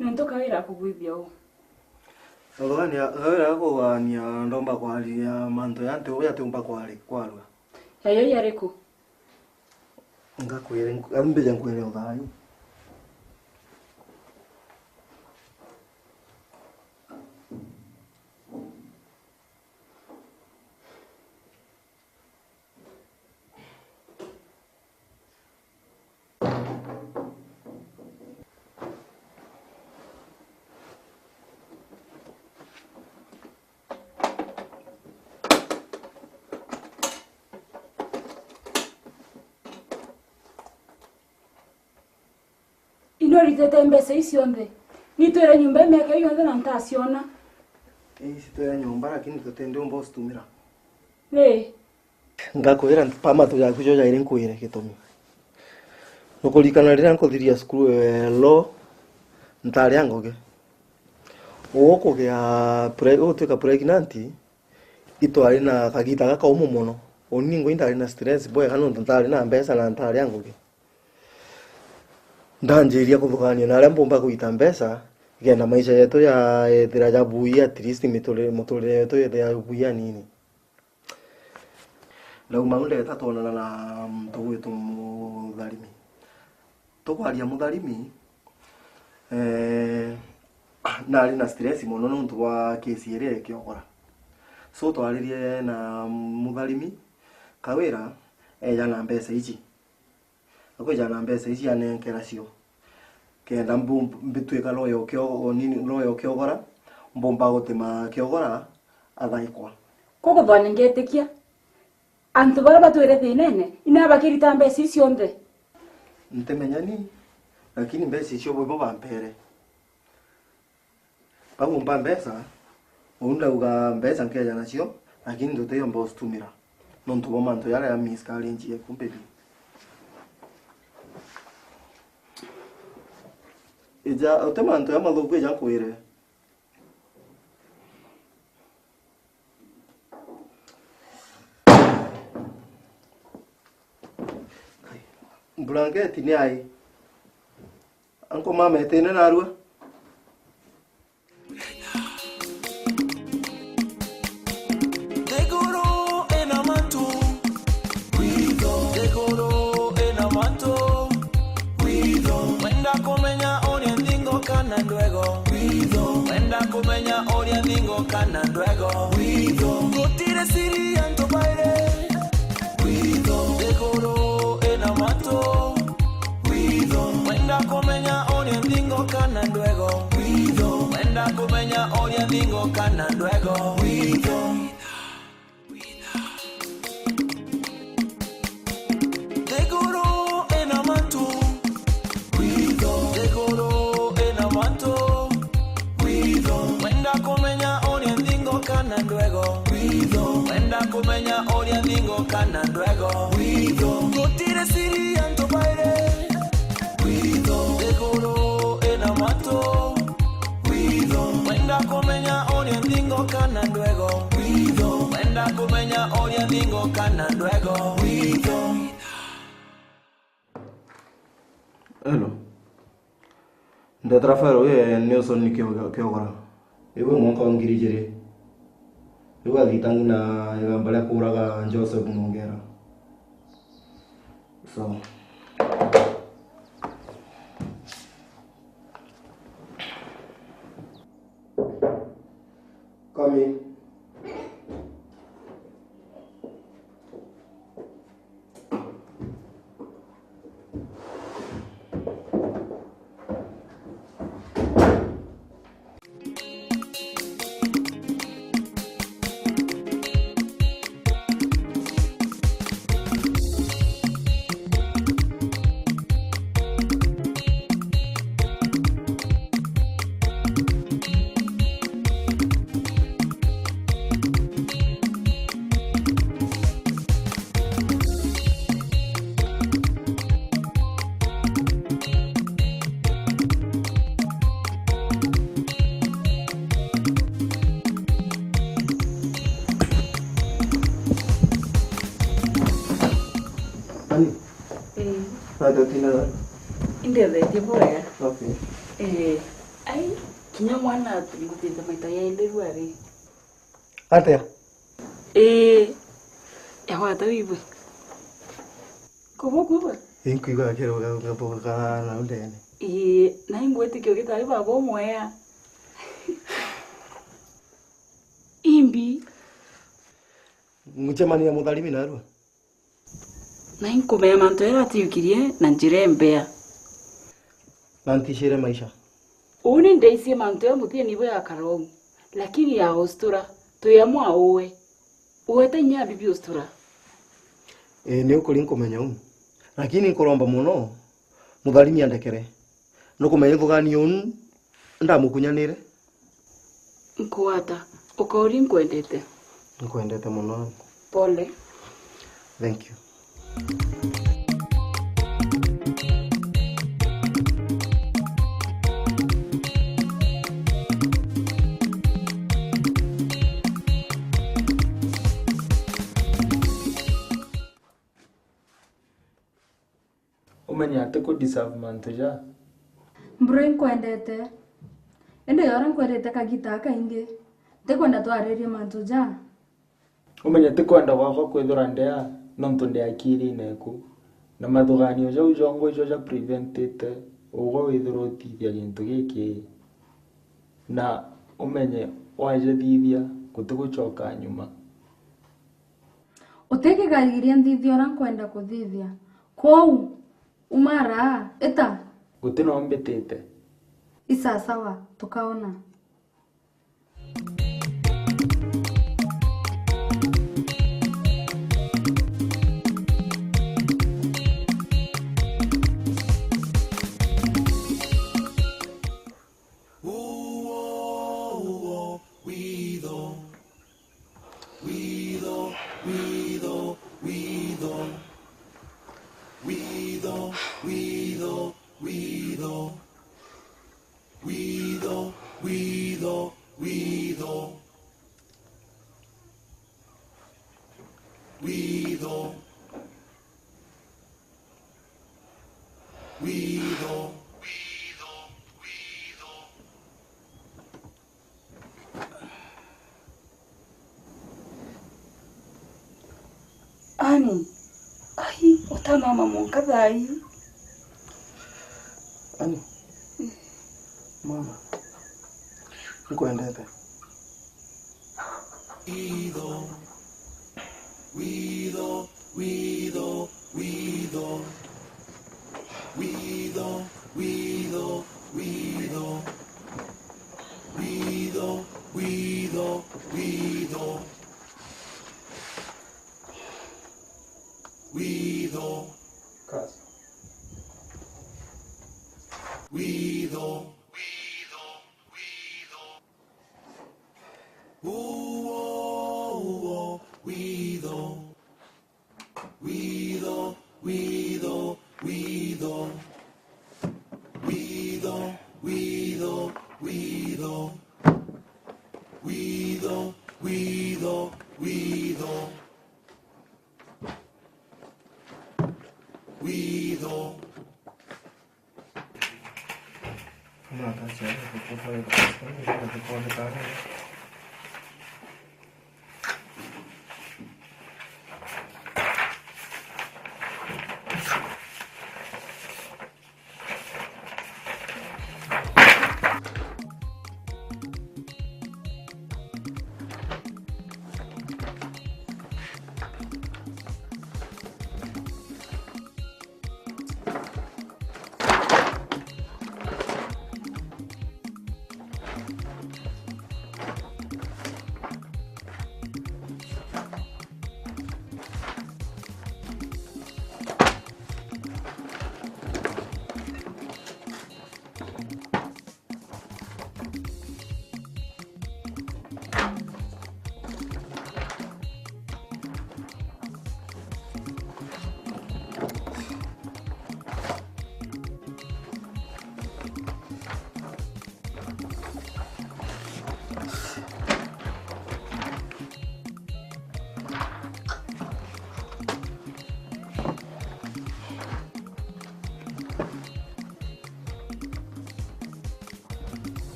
Nontoka wira kugwithia u. Wira kugania ndomba kwaria manto yante uya tumba kwari kwarwa. Yayo yareko. Ngakwire ambeja nkwire uthayo. Ritete mbese isionde. Nitwere nyumba miaka yonde na ntasiona. Sitwere nyumba lakini tutende umbo situmira. Ngakwira pama tu yaku jo jaire nkwire gitumi. Nukulikana rira nkothiria skuru lo ntari angoge. Oko gya tuka pregnant itwari na kagita gaka umumono. Oningo indari na stress boy hano ntari na mbesa na ntari angoge. Ndanjiria kuthugania na rembo mba kuita mbesa genda maisha yetu ya ethira ya buia at least mutore yetu ya buia nini lau maunde tatonana na mtu wetu mudharimi tukwaria mudharimi nari na stress muno nuntu wa kesi ire kiogora so twaririe na mudharimi kawira jana mbesa ici ako jana mbesa ici anenkera cio kenda mbitwika loyo kyo nini loyo kyogora mbomba gutema kyogora athaikwa koko thwane ngetikia antu bara batwire thinene ina bakirita mbesa icio nthe ntemenyani lakini mbesa icio bo bampere bagumba mbesa unda uga mbesa nkeja nacio lakini ndoteyo mbos tumira nontu bomanto yara ya miskali nje kumpebi ija otemanto ya malugu ya kwire blanket ni ai anko mama etene narua kumenya oria ningo kana ndwego gutire siri anto baire dekoro ena mato wenda kumenya oria ningo kana ndwego wenda kumenya oria ningo kana ndwego dekoro ena mato dekoro ena mato wenda kumenya oria ningo kana ndwego wenda kumenya oria ningo kana ndwego gutire siri anto baire dekoro ena mato wenda kumenya oria ningo kana ndwego wenda kumenya oria ningo kana ndwego hello ndatrafero ye Nelson nikiogora iwe mwaka wa ngiri jere iwe alitangu na igambale kuraga Joseph Mungera so come in. Ani, nada tina. Inde the boya. Okay. Ai kinya mwana ngutenda maita ya ile ruari. Atea. Ya wata wibu. Kuba. Inkuiga kero ga na ndene. Na ingwete kyo kitari babo moya. Imbi. Muchamani ya mudhalimi narua. Na inkumea manto era tiukirie na njire mbea. Nantishire maisha. Uni ndeisi manto ya mutie nibo ya karomu. Lakini ya hostura tuyamwa owe. Uwete nya bibi hostura. Ni ukuri nkumenya umu. Lakini nkuromba muno mudhalimi andekere. Nukumenya thugani unu ndamukunyanire. Nkuata ukauri nkwendete. Nkwendete muno. Pole. Thank you. Umenya ate ko deserve manto ja. Mbro nkwendete. Ende yora nkwendete kagita kainge. Tekwenda twarerie manto ja. Umenya ate kwenda gwakwa kwithura ndea nonto ndiakiri neku. Na mathuganio jau jongo ijo ja preventite ugo withura utithia gintu giki. Na umenye waje thithia gutigucoka nyuma. Uteke gariria nthithia ora nkwenda kuthithia. Kou umara eta Gutino mbetete. isa sawa tukaona. Ani. Ai, utamama munkadai. Ani. Mama. Nkwendete.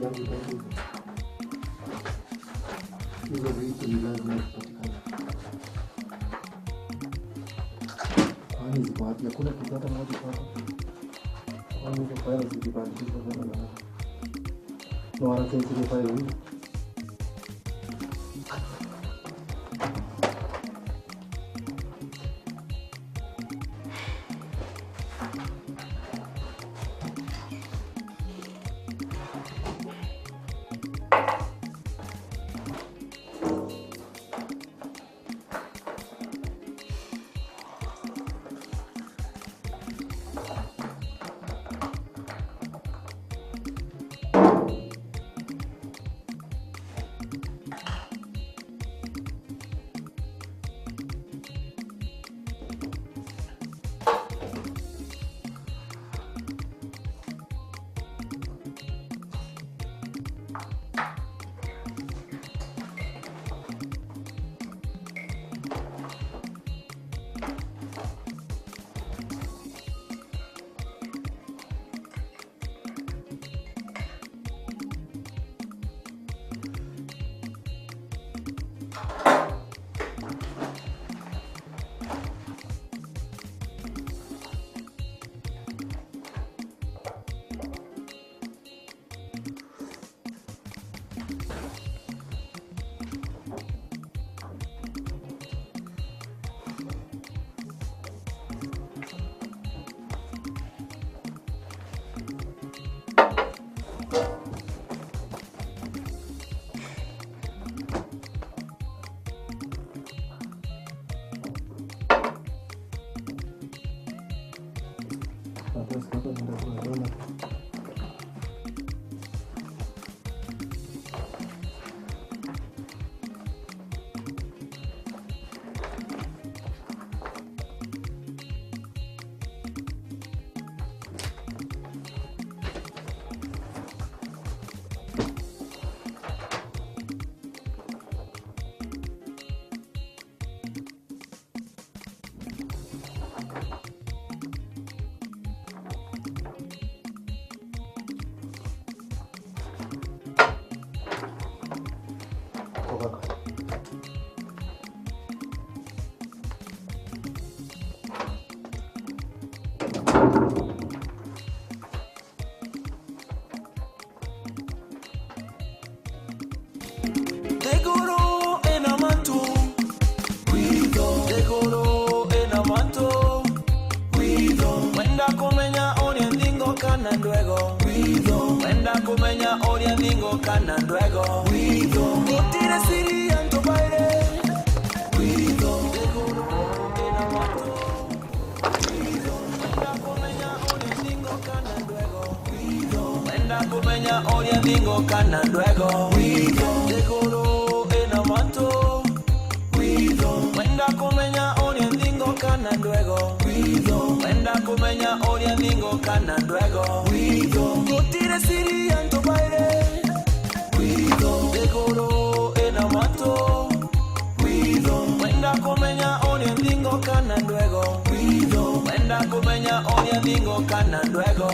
Hizo vitu ni lazima zipatikane. Kwani ziko wapi? Hakuna kitu hata moja hapa. Kwani hizo faili zikibadilishwa sana na no wanasema zile faili hizi. Kumenya oria ningo kana ndwego gutire siri anto baire kumenya oria ningo kana ndwego degoro ena manto wenda kumenya oria ningo kana ndwego wenda kumenya oria ningo kana ndwego gutire siri anto baire degoro ena manto wenda kumenya oria ningo kana ndwego wenda kumenya oria ningo kana ndwego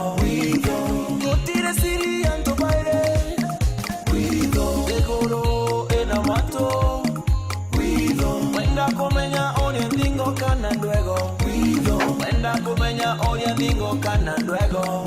gutire siri anto baire degoro ena manto wenda kumenya oria ningo kana ndwego wenda kumenya oria ningo kana ndwego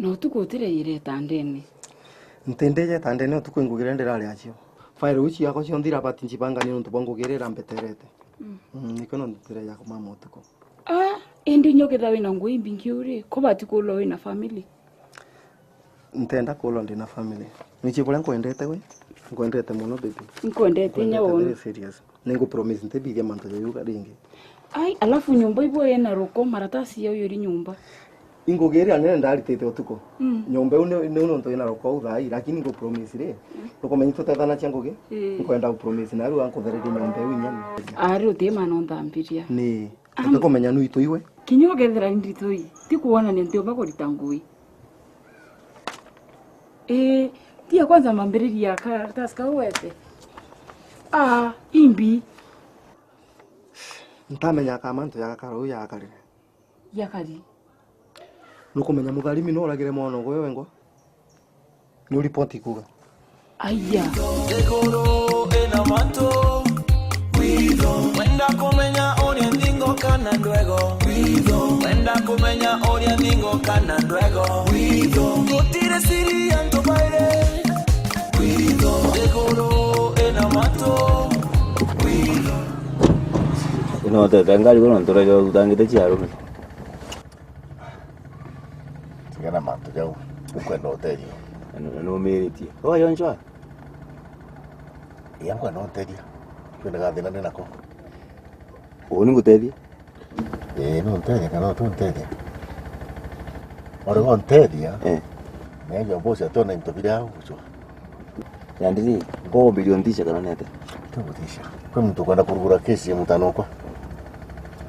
Na utuko utireire tandeni. Ntendeje tandeni utuko ngugire ndirari acio. Fairo uci yako cio ndira bati njibanga ni ntu bongugirira mbeterete. Nikono ndire yako mama utuko. Endi nyogeza wina ngui mbingi uri ko bati kulo wina family. Ntenda kulo ndina family. Nichi bula nkwendete we. Nkwendete muno baby. Nkwendete nyawo. Serious. Ningu promise ntebige manto yuga ringi. Ai alafu nyumba ibo yena roko maratasi yao yori nyumba. Ingogeri anene ndaritete utuko. Nyumba une nonto ina roko uthai lakini ngo promise re. Rukomenyi tutethana changoge. Nkwenda promise na ru ankothereri nyumba unyani. Ari utima no ndambiria. Ni tukomenya nu itu iwe. Kinyogethera nditoi. Tikuona ni ndio bagorita ngui. Tia kwanza mambiriria karatasi kawete. Imbi. Ntamenya kamanto ya karo ya kare. Yakari. Nukumenya mutharimi no uragire mwana gwe wengwa. Ni report kuga. Aya. Dekoro ena mato. Wenda kumenya oria ndingo kana ndwego. Wenda kumenya oria ndingo kana ndwego. Gutire siri anto baile. Dekoro ena mato. No te tengali con otro yo tangite chiaro. Tigana manto jau ukwenda hoteli. No meriti. Oh yo nchwa. Yangu no hoteli. Kwenda gathina nena ko. Oni ngutethi. No hoteli kana tu hoteli. Ora go hoteli ya. Ne yo bosi atona intobira ucho. Yandiri ko bilion tisha kana nete. Tubutisha. Kwa mtu kwenda kurugura kesi ya mutano kwa.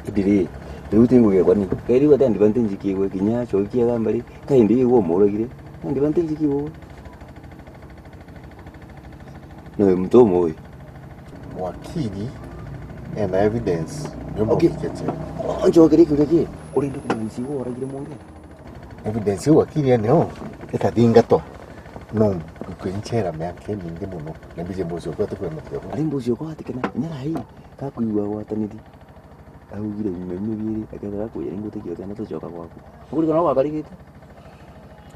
Idiri rutingu ge kwani. Keri wa tandi bantinji kiwe kinya chokia gambari. Kaindi wo morogire. Ndi bantinji kiwo. No mtu moi. Wakili ena evidence. Nyumba kikete. Onjo keri kugeki. Uri ndo kumanisi wo oragire monge. Evidence wakili ene eka dinga to. No, kwenchera me akeni ndi muno. Nambije mbozo kwa tukwemete. Ali mbozo kwa tikana. Nyara hii. Ka kuiwa watanidi. Augire mmemibiri akenda kuya ingote kiyo tena tochoka kwako. Nguri kana wakarigite.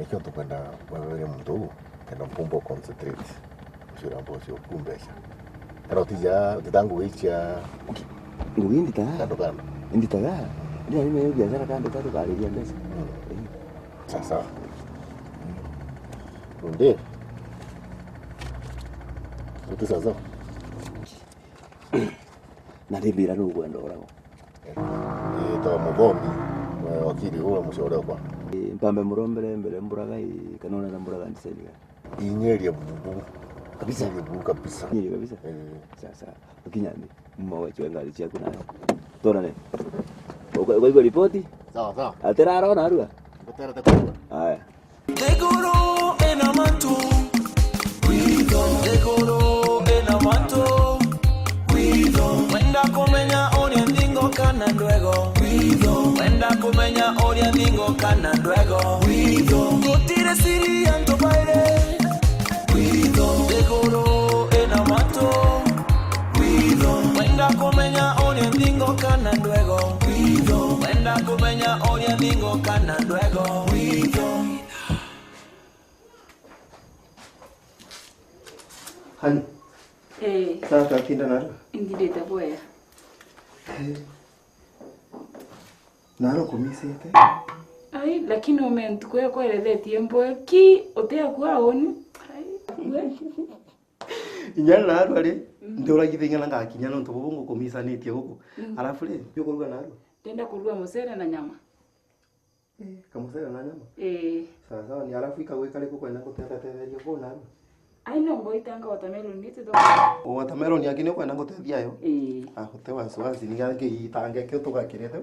Ekyo tukwenda wewe mtu kana mpumbo concentrate. Sura mbozo kumbesha. Pero tija titangu wicha. Ngwindi ta. Kando kando. Ndi ta. Ndio mimi biashara kando tatu kali ya mbesa. Sasa. Ndio. Utu sasa. Na ribira no kwenda orako. To mubomi wakili huwa mshauri kwa. Mpambe murombere mbere mburaga kanona na mburaga ndisaidia. Inyeri bubu. Kabisa bubu kabisa. Nyeri kabisa. Sasa ukinyani mmawe chwenga lichako nayo. Tona ne. Kwa hiyo ripoti? Sawa sawa. Atera arona arua. Atera takua. Haya. Dekoro ena mato. Dekoro ena mato. Wenda kumenya oria ndingo kana ndwego. Wenda kumenya oria ndingo kana ndwego. Gutire siri anto baile. Dekoro ena mato. Wenda kumenya oria ndingo kana ndwego. Wenda kumenya oria ndingo kana ndwego. Hani. Sasa kinda naro. Indileta boya. Naro komisete. Ai lakini moment kwa ile tiempo ki otea kwa oni. Ai. Inyana naro ari. Ndora githingana ngakinya no tubungu komisanitie huko. Alafu le yuko ruga naro. Tenda kurua musere na nyama. Kamusere na nyama. Sasa ni alafu ikaweka liko kwenda kutethetheria kwa naro. Ai no ngoitanga watermelon nite do. Watermelon yake ni kwenda kuteithia yo. Hote wasiwasi ni gange itange kyo tugakirete.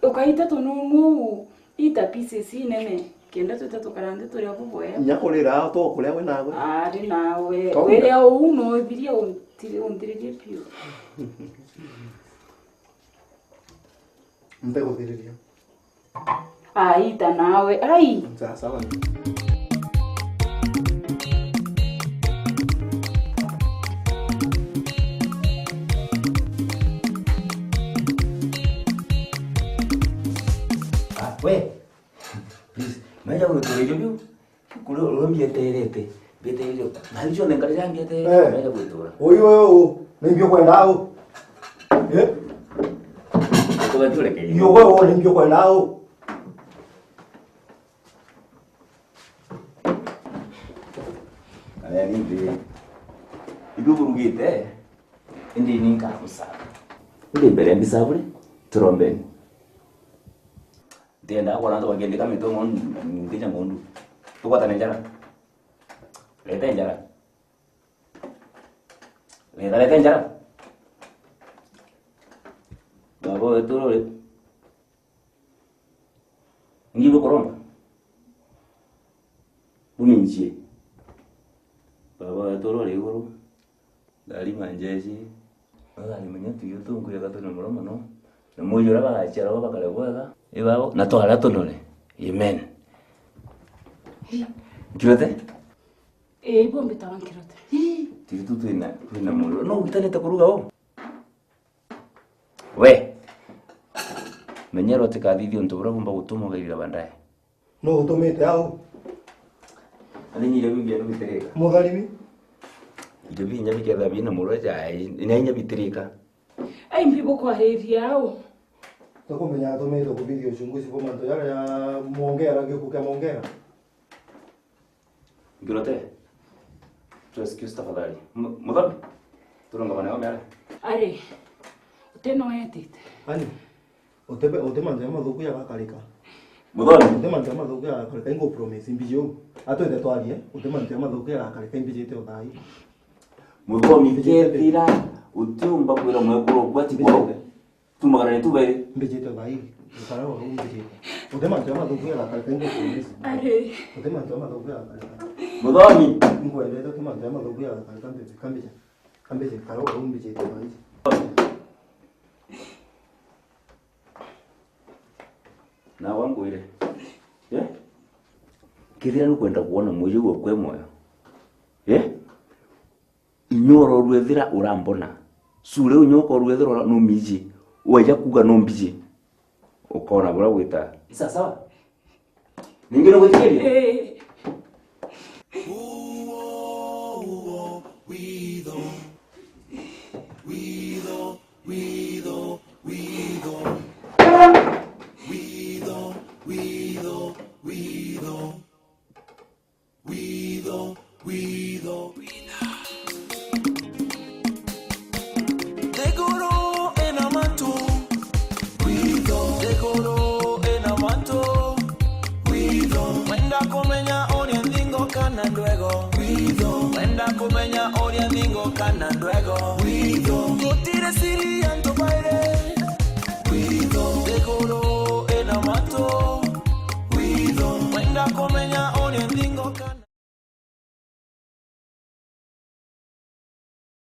Ukaita tunungu ita pieces nene. Kenda tutatu karande turi akuboya. Nyakorera to kuria we nawe. Ari nawe. Wele au no biria ontire pio. Mpego diriria. Ita nawe. Ai. Sawa. We. Please, maja gwitura irio biu. Kuri uromieterete. Beterio. Na hizo nengalira mbiete. Maja gwitura. Oyo ningio kwendao. Tugatuleke. Yo wewe ningio kwendao. Aya nindi. Igurugite. Indi ninka kusaba. Ndi mbere mbisabule. Turombeni. Tienda kwa nando bagende kama to ngondu ndija ngondu. Tukwata njara. Leta njara. Leta njara. Babo etoro. Ngibo koromba. Buminjie. Babo etoro legoro. Dali manjeshi. Ngali manyatu yotungu yakatona muroma no. Namujura bagachara bakale bwega. Ibabo natwara tonole. Amen. Kirote? Ibo mbitawa kirote. Titu tuina mulo. No utaneta kuruga o. We. Menyero tekadithio ntobura kumba gutumo gairira bandaye. No utomete au. Ali nyire bibia no bitereka. Mugharimi. Ile binya biketha bina mulo jai. Inainya bitirika. Ai mbibo kwa hevi yao. Tukumenya atomete ku video chunguzi kwa manto yale ya muongera ngikuka muongera. Kirote. Tu excuse tafadhali. Mudabi. Turonga bana wame. Are. Uteno yetite. Ani. Otema ndema thuku ya gakarika. Mudabi. Otema ndema thuku ya gakarika ingo promise mbijo. Atwende twarie. Otema ndema thuku ya gakarika mbijete othai. Mudomi ketira utumba kwira mwekuro gwati kwao. Tumagana tubere. Mbijete othai. Ukara wa mbijete. Otema ndema thuku ya gakarika ingo promise. Are. Otema ndema thuku ya gakarika. Mudomi. Ingo eleta otema ndema thuku ya gakarika mbijete. Kambije karo wa mbijete othai. Na wangu ile. Kithira nukwenda kuona muji gwo kwe moyo. Inyoro rwethira urambona. Sure unyoko rwethira no miji. Waja kuga no mbiji. Ukona bura gwita. Isa sawa. Ningiro gutikiria. We